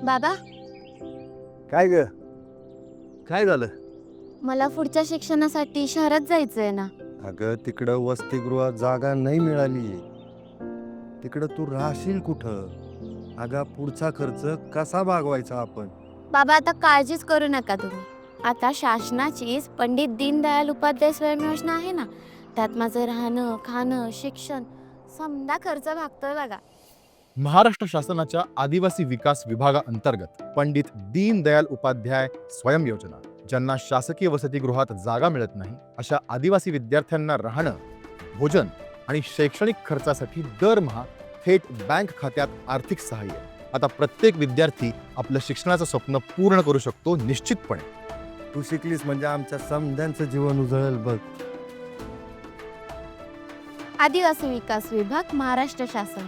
बाबा, काय ग? काय झालं? मला पुढच्या शिक्षणासाठी शहरात जायचंय ना. अगं तिकडं वसतिगृहात जागा नाही मिळाली. तिकडं तू राहशील कुठं? अगं पुढचा खर्च कसा भागवायचा आपण? बाबा, आता काळजीच करू नका तुम्ही. आता शासनाचीच पंडित दीनदयाल उपाध्याय स्वयं योजना आहे ना, त्यात माझं राहणं खाणं शिक्षण समजा खर्च भागतोय बघा. महाराष्ट्र शासनाच्या आदिवासी विकास विभागाअंतर्गत पंडित दीनदयाल उपाध्याय स्वयं योजना, ज्यांना शासकीय वसतिगृहात जागा मिळत नाही अशा आदिवासी विद्यार्थ्यांना राहणं, भोजन आणि शैक्षणिक खर्चासाठी दरमहा थेट बँक खात्यात आर्थिक सहाय्य. आता प्रत्येक विद्यार्थी आपलं शिक्षणाचं स्वप्न पूर्ण करू शकतो निश्चितपणे. तू शिकलीस म्हणजे आमच्या समध्यांचं जीवन उजळेल बघ. आदिवासी विकास विभाग, महाराष्ट्र शासन.